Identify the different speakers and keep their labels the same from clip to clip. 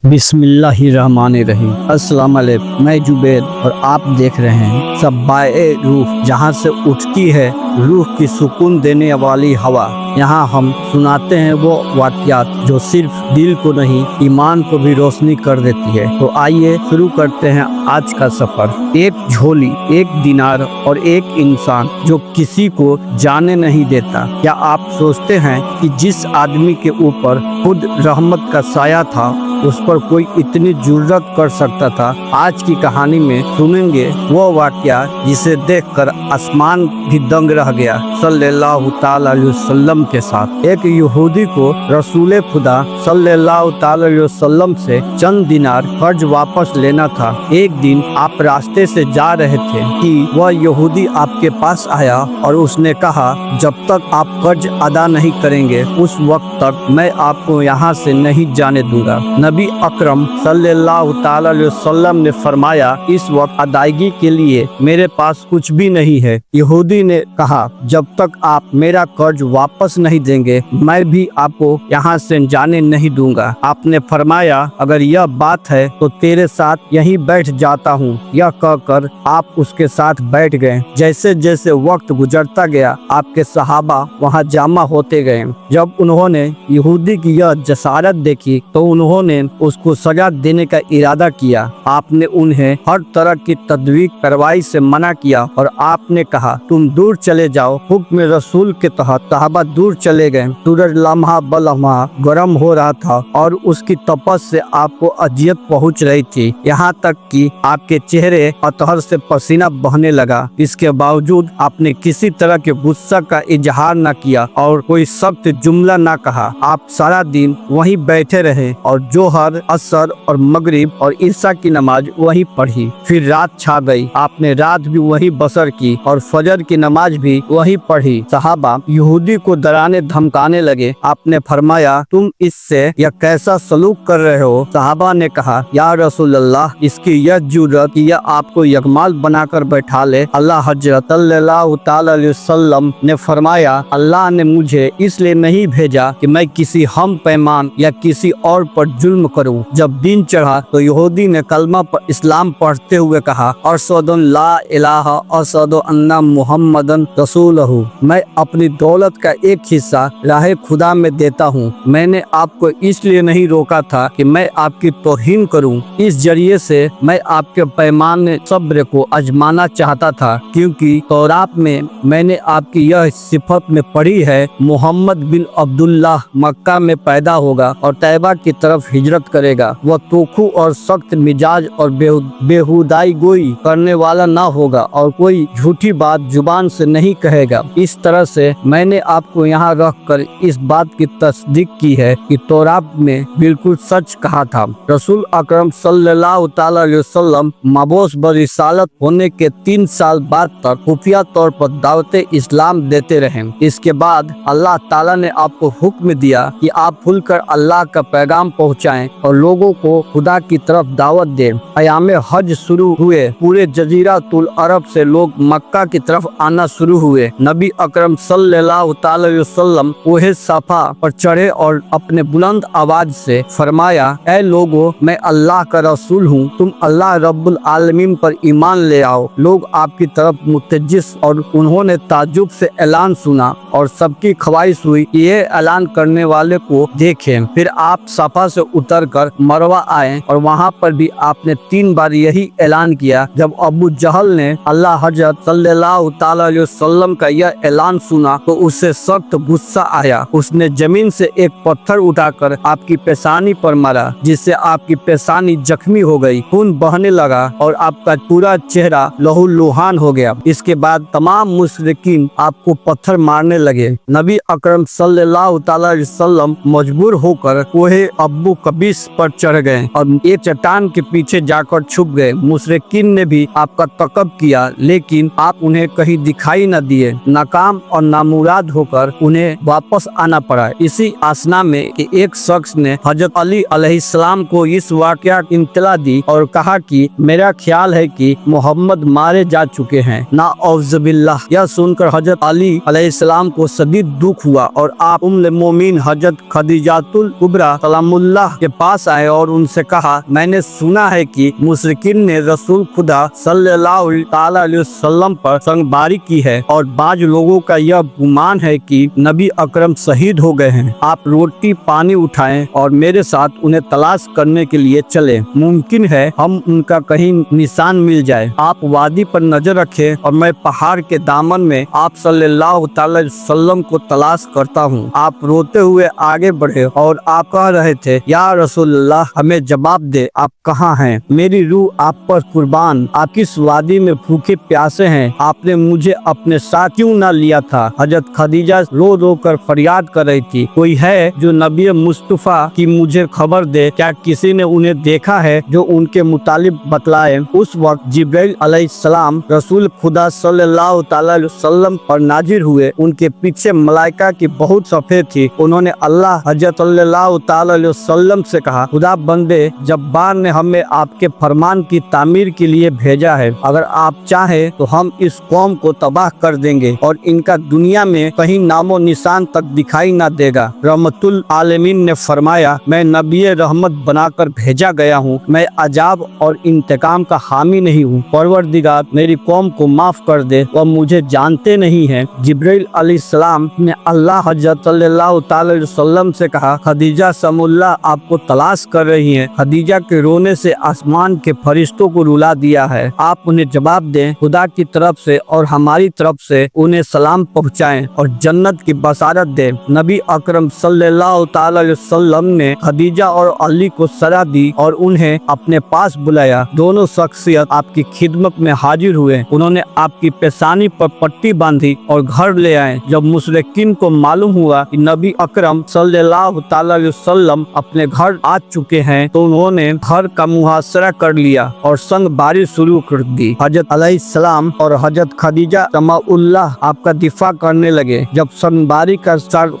Speaker 1: बिस्मिल्लाहिर्रहमानिर्रहीम। अस्सलाम वालेकुम। मैं जुबैद और आप देख रहे हैं सब्बाए रूह, जहाँ से उठती है रूह की सुकून देने वाली हवा। यहाँ हम सुनाते हैं वो वाक़यात जो सिर्फ दिल को नहीं ईमान को भी रोशनी कर देती है। तो आइए शुरू करते हैं आज का सफर। एक झोली, एक दिनार और एक इंसान जो किसी को जाने नहीं देता। क्या आप सोचते हैं कि जिस आदमी के ऊपर खुद रहमत का साया था उस पर कोई इतनी जुर्रत कर सकता था? आज की कहानी में सुनेंगे वो वाक़या जिसे देखकर आसमान भी दंग रह गया। सल्लल्लाहु ताला अलैहि वसल्लम के साथ एक यहूदी को रसूल खुदा सल्लल्लाहु ताला अलैहि वसल्लम से चंद दिनार कर्ज वापस लेना था। एक दिन आप रास्ते से जा रहे थे कि वह यहूदी आपके पास आया और उसने कहा, जब तक आप कर्ज अदा नहीं करेंगे उस वक्त तक मैं आपको यहाँ से नहीं जाने दूंगा। नबी अकरम सल्लल्लाहु ताला अलैहि वसल्लम ने फरमाया, इस वक्त अदायगी के लिए मेरे पास कुछ भी नहीं है। यहूदी ने कहा, जब तक आप मेरा कर्ज वापस नहीं देंगे मैं भी आपको यहाँ से जाने नहीं दूंगा। आपने फरमाया, अगर यह बात है तो तेरे साथ यहीं बैठ जाता हूँ। यह कहकर आप उसके साथ बैठ गए। जैसे जैसे वक्त गुजरता गया आपके सहाबा वहाँ जमा होते गए। जब उन्होंने यहूदी की यह जसारत देखी तो उन्होंने उसको सजा देने का इरादा किया। आपने उन्हें हर तरह की तदवीर कार्रवाई से मना किया और आपने कहा, तुम दूर चले जाओ। हुक्म रसूल के तहत सहाबा दूर चले गए। सूरज लम्हा ब लम्हा गर्म हो रहा था और उसकी तपस से आपको अजियत पहुंच रही थी। यहाँ तक कि आपके चेहरे अतहर से पसीना बहने लगा। इसके बावजूद आपने किसी तरह के गुस्सा का इजहार न किया और कोई सख्त जुमला न कहा। आप सारा दिन वहीं बैठे रहे और जोहर, असर और मगरिब और ईशा की नमाज वहीं पढ़ी। फिर रात छा गई। आपने रात भी वहीं बसर की और फजर की नमाज भी वहीं पढ़ी। सहाबा यहूदी को डराने धमकाने लगे। आपने फरमाया, तुम इससे यह कैसा सलूक कर रहे हो? सहाबा ने कहा, या रसूल अल्लाह, इसकी यह जुर्रत कि यह आपको यकमाल बनाकर बैठा ले। अल्लाह हजरत सल्लल्लाहु ताला अलैहि वसल्लम ने फरमाया, अल्लाह ने मुझे इसलिए नहीं भेजा कि मैं किसी हम पैमान या किसी और पर जुल्म करूं। जब दिन चढ़ा तो यहूदी ने कलमा पर इस्लाम पढ़ते हुए कहा, अरशदुन ला इलाहा अरशदु अन्ना मुहम्मदन रसूलहू। मैं अपनी दौलत का एक हिस्सा राह खुदा में देता हूँ। मैंने आपको इसलिए नहीं रोका था कि मैं आपकी तौहीन करूँ। इस जरिए से मैं आपके पैमाने सब्र को आजमाना चाहता था, क्योंकि तौरात में मैंने आपकी यह सिफत में पढ़ी है, मोहम्मद बिन अब्दुल्लाह मक्का में पैदा होगा और तैबा की तरफ हिजरत करेगा। वह तोखू और सख्त मिजाज और बेहुदाई गोई करने वाला ना होगा और कोई झूठी बात जुबान से नहीं कहेगा। इस तरह से मैंने आपको यहाँ रखकर इस बात की तस्दीक की है कि तौरात में बिल्कुल सच कहा था। रसूल अकरम सल्लल्लाहु ताला अलैहि वसल्लम मबूस बरिसालत होने के 3 साल बाद तक खुफिया तौर पर दावत इस्लाम देते रहे। इसके बाद अल्लाह ताला ने आपको हुक्म दिया कि आप खुलकर अल्लाह का पैगाम पहुँचाएं और लोगों को खुदा की तरफ दावत दें। अयाम हज शुरू हुए। पूरे जजीरा तुल अरब से लोग मक्का की तरफ आना शुरू हुए। नबी अकरम सल्लल्लाहु ताला अलैहि वसल्लम ओहे सफा पर चढ़े और अपने बुलंद आवाज से फरमाया, ऐ लोगों, मैं अल्लाह का रसूल हूँ, तुम अल्लाह रब्बुल आलमीन पर ईमान ले आओ। लोग आपकी तरफ मुतज्जिस और उन्होंने ताज्जुब से ऐलान सुना और सबकी ख्वाहिश हुई कि ये ऐलान करने वाले को देखें। फिर आप सफा से उतरकर मरवा आए और वहाँ पर भी आपने 3 बार यही ऐलान किया। जब अबू जहल ने अल्लाह हजरत सल्लल्लाहु ताला अलैहि वसल्लम का यह ऐलान सुना तो उससे सख्त गुस्सा आया। उसने जमीन से एक पत्थर उठाकर आपकी पेशानी पर मारा, जिससे आपकी पेशानी जख्मी हो गई, खून बहने लगा और आपका पूरा चेहरा लहूलुहान हो गया। इसके बाद तमाम मुशरिकीन आपको पत्थर मारने लगे। नबी अकरम सल्लल्लाहु ताला अलैहि वसल्लम मजबूर होकर कोहे अब्बू कबीस पर चढ़ गए और एक चट्टान के पीछे जाकर छुप गए। मुशरिकीन ने भी आपका तकब किया, लेकिन आप उन्हें कहीं दिखाई न दिए। नाकाम और नामुराद होकर उन्हें वापस आना पड़ा। इसी आसना में कि एक शख्स ने हजरत अली अलैहिस्सलाम को इस वाकया की इत्तला दी और कहा कि मेरा ख्याल है कि मोहम्मद मारे जा चुके हैं, ना औज़ुबिल्लाह। यह सुनकर हजरत अली अलैहिस्सलाम को शदीद दुख हुआ और आप उम्मुल मोमिन हजरत खदीजातुल कुबरा सलामुल्लाह के पास आए और उनसे कहा, मैंने सुना है कि मुशरिकीन ने रसूल खुदा सल्लल्लाहु अलैहि वसल्लम पर संगबारी की है और बाज लोगों का यह गुमान है कि नबी अकरम शहीद हो गए हैं। आप रोटी पानी उठाएं और मेरे साथ उन्हें तलाश करने के लिए चले। मुमकिन है हम उनका कहीं निशान मिल जाए। आप वादी पर नजर रखें और मैं पहाड़ के दामन में आप सल्लल्लाहु अलैहि वसल्लम को तलाश करता हूँ। आप रोते हुए आगे बढ़े और आप कह रहे थे, या रसूलल्लाह हमें जवाब दे, आप कहाँ हैं? मेरी रूह आप पर कुर्बान, आप किस वादी में भूखे प्यासे हैं? आपने मुझे अपने साथ क्यों ना लिया था? हजरत खदीजा रो रो कर फरियाद कर रही थी, कोई है जो नबी मुस्तफा की मुझे खबर दे, क्या किसी ने उन्हें देखा है जो उनके मुतालिब बतलाए। उस वक्त जिब्राइल अलैहिस्सलाम रसूल खुदा सल्लल्लाहु अलैहि वसल्लम पर नाजिर हुए। उनके पीछे मलाइका की बहुत सफेद थी। उन्होंने अल्लाह हजरत सल्लल्लाहु अलैहि वसल्लम से कहा, खुदा बंदे जब्बार ने हमें आपके फरमान की तामीर के लिए भेजा है। अगर आप चाहे तो हम इस कौम को तबाह कर देंगे और इनका दुनिया में कहीं नामो निशान तक दिखाई ना देगा। रहमतुल आलमीन ने फरमाया, मैं नबी रहमत बनाकर भेजा गया हूँ, मैं अजाब और इंतकाम का हामी नहीं हूँ। परवरदिगार मेरी कौम को माफ कर दे, वह मुझे जानते नहीं है। जिब्राइल अलैहिस्सलाम ने अल्लाह हजरत सल्लल्लाहु अलैहि वसल्लम से कहा, खदीजा समुल्ला आपको तलाश कर रही हैं। खदीजा के रोने से आसमान के फरिश्तों को रुला दिया है। आप उन्हें जवाब दें, खुदा की तरफ से और हमारी तरफ से उन्हें सलाम पहुँचाएं और जन्नत की बशारत दें। नबी अकरम सल्लल्लाहु अलैहि वसल्लम ने खदीजा और अली को सलाह दी और उन्हें अपने पास बुलाया। दोनों शख्सियत आपकी खिदमत में हाजिर हुए। उन्होंने आपकी पेशानी पर पट्टी बांधी और घर ले आए। जब मुशरिकीन को मालूम हुआ कि नबी अकरम सल्लल्लाहु अलैहि वसल्लम अपने घर आ चुके हैं तो उन्होंने घर का मुहासरा कर लिया और संगबारी शुरू कर दी। हजरत अलैहिस्सलाम और हजरत खदीजा समाउल्लाह आपका दिफा करने लगे। जब संगबारी का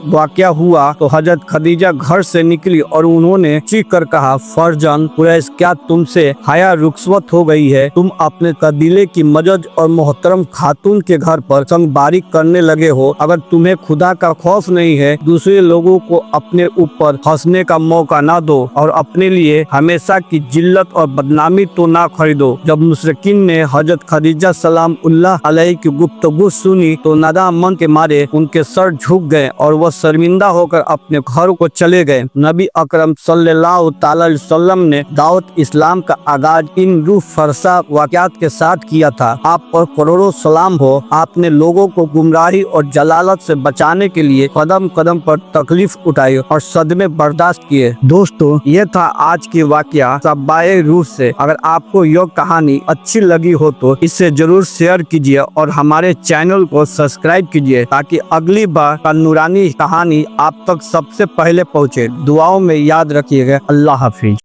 Speaker 1: वाकया हुआ तो हजरत खदीजा घर से निकली और उन्होंने चीख कर कहा, फरजान कुरैश, क्या तुमसे हया रुखसत हो गई है? तुम अपने कबीले की मजज और मोहतरम खातून के घर पर संगबारी करने लगे हो। अगर तुम्हें खुदा का खौफ नहीं है, दूसरे लोगों को अपने ऊपर हंसने का मौका ना दो और अपने लिए हमेशा की जिल्लत और बदनामी तो ना खरीदो। जब मुशरिकीन ने हजरत खदीजा सलामुल्लाह अलैहि की गुफ्तगू सुनी तो नादामन के मारे उनके सर झुक गए और वह शर्मिंदा होकर अपने घर को चले गए। नबी अकरम सल्लल्लाहु अलैहि वसल्लम ने दावत इस्लाम का आगाज इन रूह फरसा वाकयात के साथ किया था। आप पर करोड़ों सलाम हो। आपने लोगों को गुमराही और जलालत से बचाने के लिए कदम कदम पर तकलीफ उठाई और सदमे बर्दाश्त किए। दोस्तों, ये था आज की वाकया सब्बाए रूह से। अगर आपको यह कहानी अच्छी लगी हो तो इसे जरूर शेयर कीजिए और हमारे चैनल को सब्सक्राइब कीजिए ताकि अगली बार का नूरानी कहानी आप तक सबसे पहले पहुँचे। दुआओं में याद रखिएगा। अल्लाह हाफिज।